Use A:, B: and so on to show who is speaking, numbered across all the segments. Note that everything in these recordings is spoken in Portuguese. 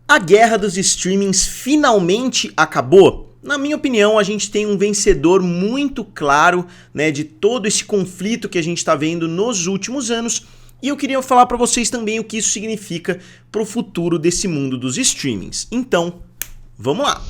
A: A guerra dos streamings finalmente acabou? Na minha opinião, a gente tem um vencedor muito claro, né, de todo esse conflito que a gente está vendo nos últimos anos. E eu queria falar para vocês também o que isso significa para o futuro desse mundo dos streamings. Então, vamos lá!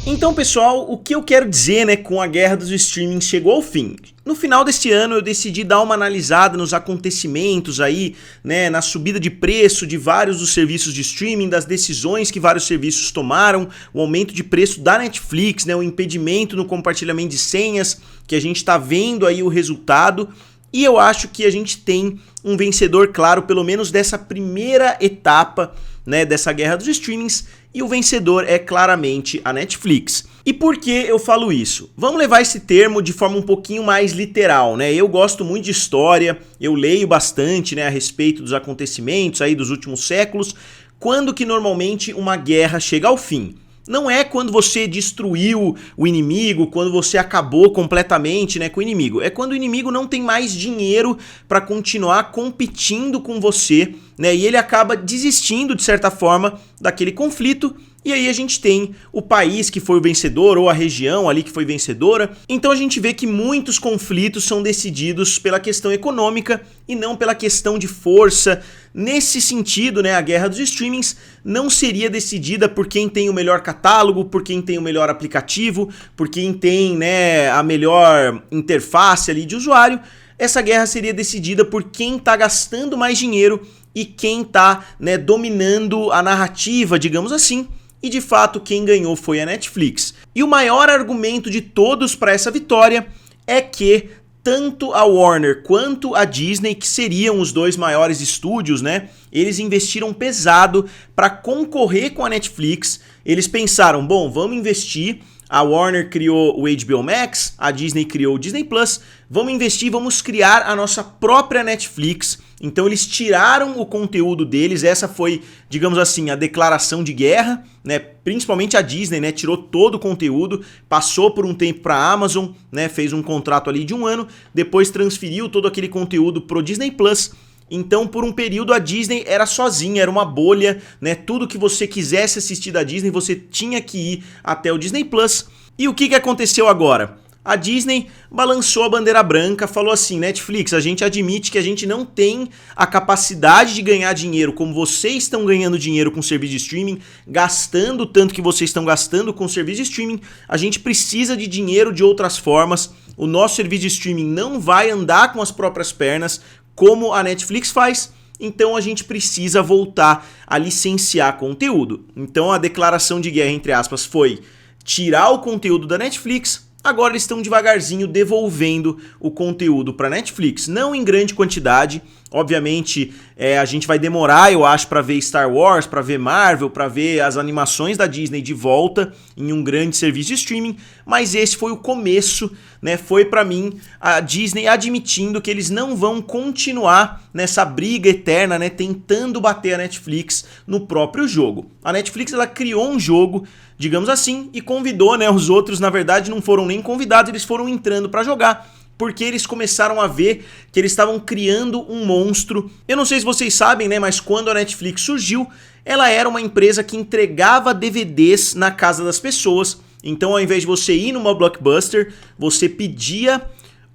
A: Então, pessoal, o que eu quero dizer, né, com a guerra dos streamings chegou ao fim. No final deste ano eu decidi dar uma analisada nos acontecimentos aí, né, na subida de preço de vários dos serviços de streaming, das decisões que vários serviços tomaram, o aumento de preço da Netflix, né, o impedimento no compartilhamento de senhas, que a gente está vendo aí o resultado. E eu acho que a gente tem um vencedor claro, pelo menos dessa primeira etapa, né, dessa guerra dos streamings, e o vencedor é claramente a Netflix. E por que eu falo isso? Vamos levar esse termo de forma um pouquinho mais literal, né? Eu gosto muito de história, eu leio bastante, né, a respeito dos acontecimentos aí dos últimos séculos. Quando que normalmente uma guerra chega ao fim? Não é quando você destruiu o inimigo, quando você acabou completamente, né, com o inimigo. É quando o inimigo não tem mais dinheiro para continuar competindo com você, né, e ele acaba desistindo, de certa forma, daquele conflito. E aí a gente tem o país que foi o vencedor, ou a região ali que foi vencedora. Então a gente vê que muitos conflitos são decididos pela questão econômica e não pela questão de força. Nesse sentido, né, a guerra dos streamings não seria decidida por quem tem o melhor catálogo, por quem tem o melhor aplicativo, por quem tem, né, a melhor interface ali de usuário. Essa guerra seria decidida por quem está gastando mais dinheiro e quem está, né, dominando a narrativa, digamos assim. E de fato quem ganhou foi a Netflix. E o maior argumento de todos para essa vitória é que tanto a Warner quanto a Disney, que seriam os dois maiores estúdios, né, eles investiram pesado para concorrer com a Netflix. Eles pensaram, bom, vamos investir. A Warner criou o HBO Max, a Disney criou o Disney Plus. Vamos investir, vamos criar a nossa própria Netflix. Então eles tiraram o conteúdo deles, essa foi, digamos assim, a declaração de guerra, né? Principalmente a Disney, né? Tirou todo o conteúdo, passou por um tempo para a Amazon, né? Fez um contrato ali de 1 ano, depois transferiu todo aquele conteúdo pro Disney Plus. Então, por um período, a Disney era sozinha, era uma bolha, né? Tudo que você quisesse assistir da Disney, você tinha que ir até o Disney Plus. E o que aconteceu agora? A Disney balançou a bandeira branca, falou assim, Netflix, a gente admite que a gente não tem a capacidade de ganhar dinheiro como vocês estão ganhando dinheiro com o serviço de streaming, gastando tanto que vocês estão gastando com o serviço de streaming, a gente precisa de dinheiro de outras formas, o nosso serviço de streaming não vai andar com as próprias pernas, como a Netflix faz, então a gente precisa voltar a licenciar conteúdo. Então a declaração de guerra, entre aspas, foi tirar o conteúdo da Netflix. Agora eles estão devagarzinho devolvendo o conteúdo para Netflix, não em grande quantidade. Obviamente a gente vai demorar, eu acho, para ver Star Wars, para ver Marvel, para ver as animações da Disney de volta em um grande serviço de streaming, mas esse foi o começo, né? Foi para mim a Disney admitindo que eles não vão continuar nessa briga eterna, né? Tentando bater a Netflix no próprio jogo. A Netflix ela criou um jogo, digamos assim, e convidou, né? Os outros, na verdade, não foram nem convidados, eles foram entrando para jogar. Porque eles começaram a ver que eles estavam criando um monstro. Eu não sei se vocês sabem, né, mas quando a Netflix surgiu, ela era uma empresa que entregava DVDs na casa das pessoas. Então, ao invés de você ir numa Blockbuster, você pedia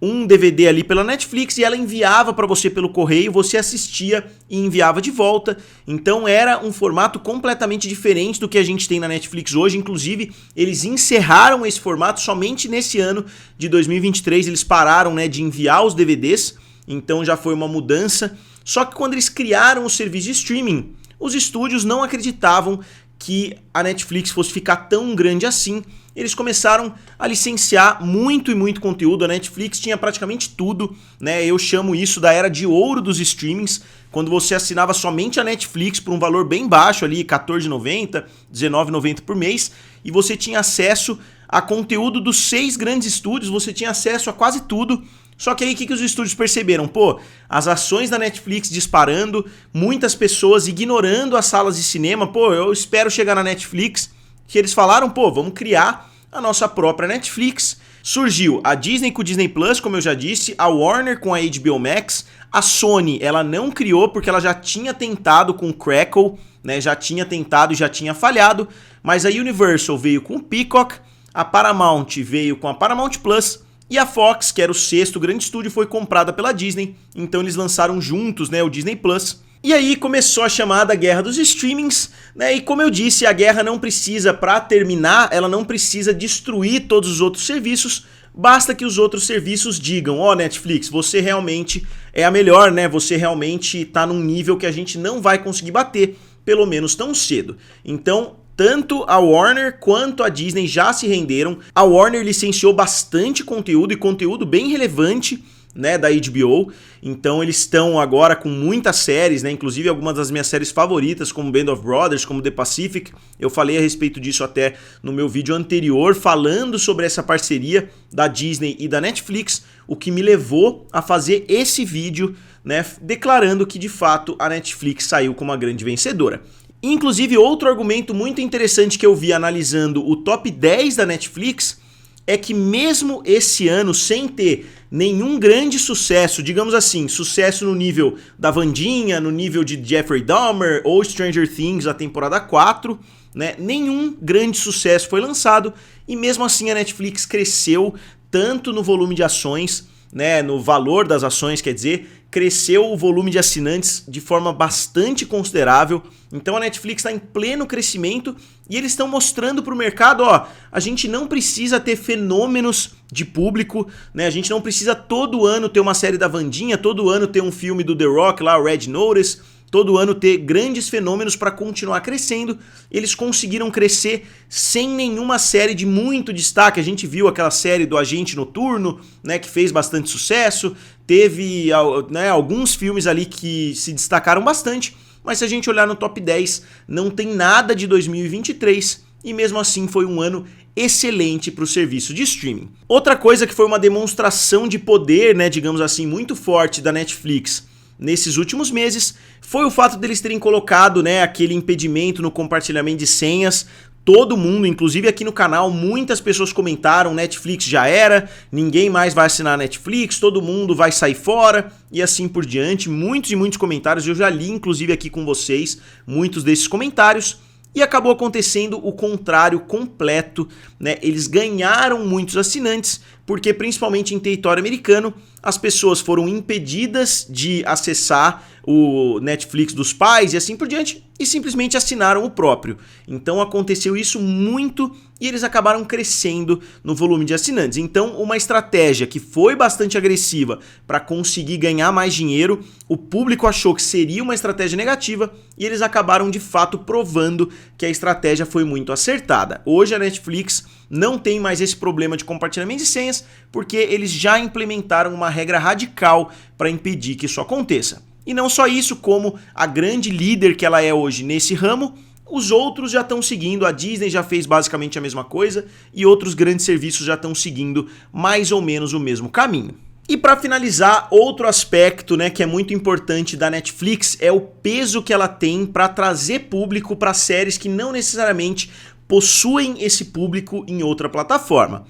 A: um DVD ali pela Netflix e ela enviava para você pelo correio, você assistia e enviava de volta. Então era um formato completamente diferente do que a gente tem na Netflix hoje. Inclusive, eles encerraram esse formato somente nesse ano de 2023. Eles pararam, né, de enviar os DVDs, então já foi uma mudança. Só que quando eles criaram o serviço de streaming, os estúdios não acreditavam que a Netflix fosse ficar tão grande assim. Eles começaram a licenciar muito e muito conteúdo. A Netflix tinha praticamente tudo, né? Eu chamo isso da era de ouro dos streamings, quando você assinava somente a Netflix por um valor bem baixo ali, R$14,90, R$19,90 por mês, e você tinha acesso a conteúdo dos 6 grandes estúdios, você tinha acesso a quase tudo. Só que aí o que os estúdios perceberam? Pô, as ações da Netflix disparando, muitas pessoas ignorando as salas de cinema. Pô, eu espero chegar na Netflix. Que eles falaram, pô, vamos criar a nossa própria Netflix. Surgiu a Disney com o Disney Plus, como eu já disse, a Warner com a HBO Max, A Sony, ela não criou porque ela já tinha tentado com o Crackle, né? Já tinha tentado e já tinha falhado, mas a Universal veio com o Peacock, a Paramount veio com a Paramount Plus e a Fox, que era o sexto grande estúdio, foi comprada pela Disney, então eles lançaram juntos, né, o Disney Plus. E aí começou a chamada guerra dos streamings, né? E como eu disse, a guerra não precisa, para terminar, ela não precisa destruir todos os outros serviços, basta que os outros serviços digam, ó, Netflix, você realmente é a melhor, né? Você realmente tá num nível que a gente não vai conseguir bater, pelo menos tão cedo. Então, tanto a Warner quanto a Disney já se renderam. A Warner licenciou bastante conteúdo e conteúdo bem relevante, né, da HBO, então eles estão agora com muitas séries, né, inclusive algumas das minhas séries favoritas, como Band of Brothers, como The Pacific. Eu falei a respeito disso até no meu vídeo anterior, falando sobre essa parceria da Disney e da Netflix, o que me levou a fazer esse vídeo, né, declarando que de fato a Netflix saiu como uma grande vencedora. Inclusive, outro argumento muito interessante que eu vi analisando o top 10 da Netflix é que mesmo esse ano, sem ter nenhum grande sucesso, digamos assim, sucesso no nível da Wandinha, no nível de Jeffrey Dahmer ou Stranger Things, a temporada 4, né, nenhum grande sucesso foi lançado e mesmo assim a Netflix cresceu tanto no volume de ações, né, no valor das ações, quer dizer, cresceu o volume de assinantes de forma bastante considerável. Então a Netflix está em pleno crescimento e eles estão mostrando para o mercado, ó, a gente não precisa ter fenômenos de público, né? A gente não precisa todo ano ter uma série da Wandinha, todo ano ter um filme do The Rock lá, o Red Notice, todo ano ter grandes fenômenos para continuar crescendo. Eles conseguiram crescer sem nenhuma série de muito destaque. A gente viu aquela série do Agente Noturno, né, que fez bastante sucesso. Teve, né, alguns filmes ali que se destacaram bastante, mas se a gente olhar no top 10, não tem nada de 2023 e mesmo assim foi um ano excelente para o serviço de streaming. Outra coisa que foi uma demonstração de poder, né, digamos assim, muito forte da Netflix nesses últimos meses, foi o fato deles terem colocado, né, aquele impedimento no compartilhamento de senhas. Todo mundo, inclusive aqui no canal, muitas pessoas comentaram, Netflix já era, ninguém mais vai assinar a Netflix, todo mundo vai sair fora e assim por diante. Muitos e muitos comentários, eu já li inclusive aqui com vocês muitos desses comentários. E acabou acontecendo o contrário completo, né? Eles ganharam muitos assinantes, porque principalmente em território americano, as pessoas foram impedidas de acessar o Netflix dos pais e assim por diante, e simplesmente assinaram o próprio. Então aconteceu isso muito e eles acabaram crescendo no volume de assinantes. Então uma estratégia que foi bastante agressiva para conseguir ganhar mais dinheiro, o público achou que seria uma estratégia negativa e eles acabaram de fato provando que a estratégia foi muito acertada. Hoje a Netflix não tem mais esse problema de compartilhamento de senhas porque eles já implementaram uma regra radical para impedir que isso aconteça. E não só isso, como a grande líder que ela é hoje nesse ramo, os outros já estão seguindo, a Disney já fez basicamente a mesma coisa e outros grandes serviços já estão seguindo mais ou menos o mesmo caminho. E para finalizar, outro aspecto, né, que é muito importante da Netflix é o peso que ela tem para trazer público para séries que não necessariamente possuem esse público em outra plataforma.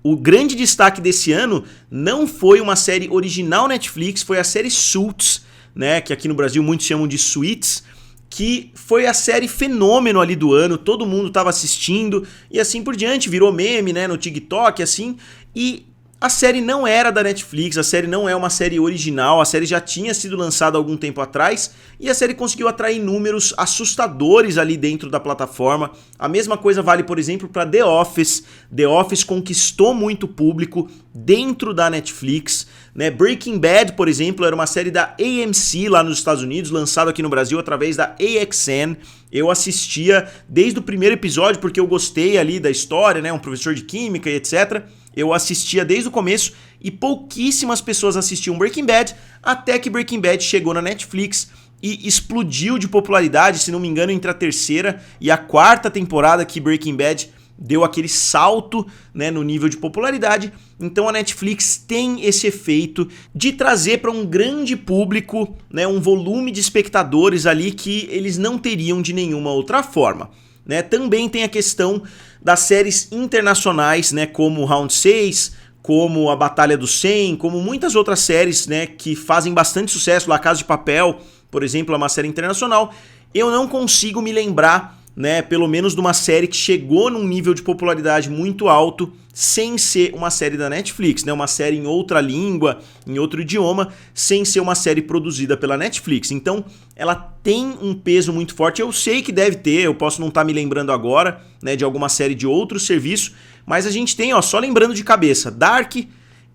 A: O grande destaque desse ano não foi uma série original Netflix, foi a série Suits, né, que aqui no Brasil muitos chamam de Suits, que foi a série fenômeno ali do ano, todo mundo estava assistindo e assim por diante, virou meme, né, no TikTok, assim, e a série não era da Netflix, a série não é uma série original, a série já tinha sido lançada há algum tempo atrás e a série conseguiu atrair números assustadores ali dentro da plataforma. A mesma coisa vale, por exemplo, para The Office. The Office conquistou muito público dentro da Netflix, né? Breaking Bad, por exemplo, era uma série da AMC lá nos Estados Unidos, lançada aqui no Brasil através da AXN. Eu assistia desde o primeiro episódio porque eu gostei ali da história, né? Um professor de química e etc. Eu assistia desde o começo e pouquíssimas pessoas assistiam Breaking Bad, até que Breaking Bad chegou na Netflix e explodiu de popularidade, se não me engano, entre a terceira e a quarta temporada que Breaking Bad deu aquele salto, né, no nível de popularidade. Então a Netflix tem esse efeito de trazer para um grande público, né, um volume de espectadores ali que eles não teriam de nenhuma outra forma. Né? Também tem a questão das séries internacionais, né, como Round 6, como A Batalha dos 100, como muitas outras séries, né, que fazem bastante sucesso, La Casa de Papel, por exemplo, é uma série internacional, eu não consigo me lembrar, né, pelo menos de uma série que chegou num nível de popularidade muito alto sem ser uma série da Netflix, né, uma série em outra língua, em outro idioma, sem ser uma série produzida pela Netflix. Então, ela tem um peso muito forte. Eu sei que deve ter, eu posso não estar me lembrando agora, né, de alguma série de outro serviço, mas a gente tem, ó, só lembrando de cabeça, Dark,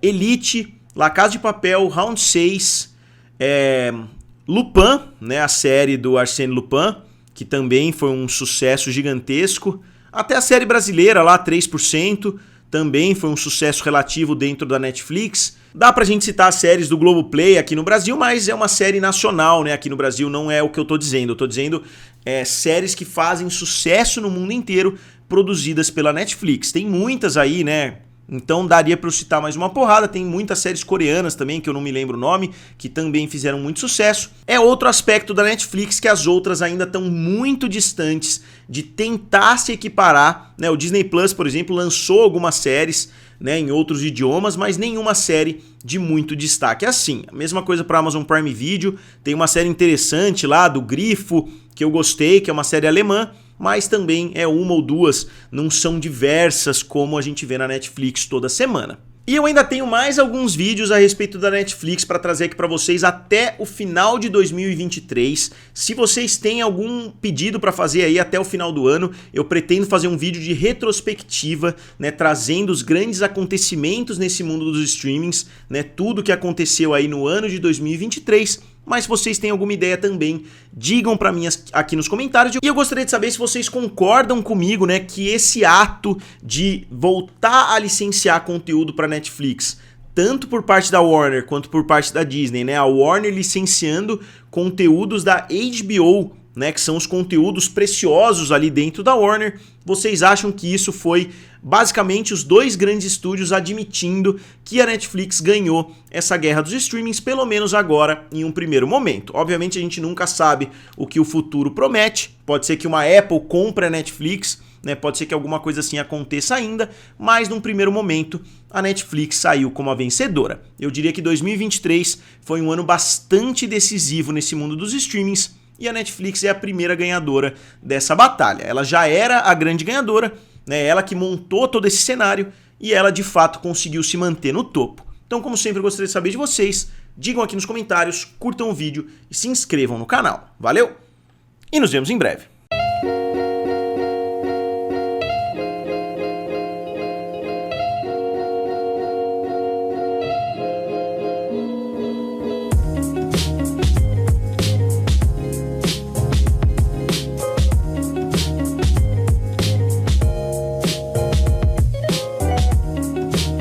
A: Elite, La Casa de Papel, Round 6, Lupin, né, a série do Arsène Lupin, que também foi um sucesso gigantesco. Até a série brasileira lá, 3%, também foi um sucesso relativo dentro da Netflix. Dá pra gente citar as séries do Globoplay aqui no Brasil, mas é uma série nacional, né? Aqui no Brasil não é o que eu tô dizendo. Eu tô dizendo séries que fazem sucesso no mundo inteiro, produzidas pela Netflix. Tem muitas aí, né? Então daria para eu citar mais uma porrada. Tem muitas séries coreanas também, que eu não me lembro o nome, que também fizeram muito sucesso. É outro aspecto da Netflix que as outras ainda estão muito distantes de tentar se equiparar, né? O Disney Plus, por exemplo, lançou algumas séries, né, em outros idiomas, mas nenhuma série de muito destaque. Assim, a mesma coisa para Amazon Prime Video. Tem uma série interessante lá do Grifo, que eu gostei, que é uma série alemã, mas também é uma ou duas, não são diversas como a gente vê na Netflix toda semana. E eu ainda tenho mais alguns vídeos a respeito da Netflix para trazer aqui para vocês até o final de 2023. Se vocês têm algum pedido para fazer aí até o final do ano, eu pretendo fazer um vídeo de retrospectiva, né, trazendo os grandes acontecimentos nesse mundo dos streamings, né, tudo que aconteceu aí no ano de 2023. Mas se vocês têm alguma ideia também, digam pra mim aqui nos comentários. E eu gostaria de saber se vocês concordam comigo, né, que esse ato de voltar a licenciar conteúdo pra Netflix, tanto por parte da Warner quanto por parte da Disney, né, a Warner licenciando conteúdos da HBO, né, que são os conteúdos preciosos ali dentro da Warner, vocês acham que isso foi basicamente os dois grandes estúdios admitindo que a Netflix ganhou essa guerra dos streamings, pelo menos agora em um primeiro momento? Obviamente a gente nunca sabe o que o futuro promete, pode ser que uma Apple compre a Netflix, né, pode ser que alguma coisa assim aconteça ainda, mas num primeiro momento a Netflix saiu como a vencedora. Eu diria que 2023 foi um ano bastante decisivo nesse mundo dos streamings, e a Netflix é a primeira ganhadora dessa batalha. Ela já era a grande ganhadora, né? Ela que montou todo esse cenário e ela de fato conseguiu se manter no topo. Então, como sempre, eu gostaria de saber de vocês. Digam aqui nos comentários, curtam o vídeo e se inscrevam no canal. Valeu! E nos vemos em breve.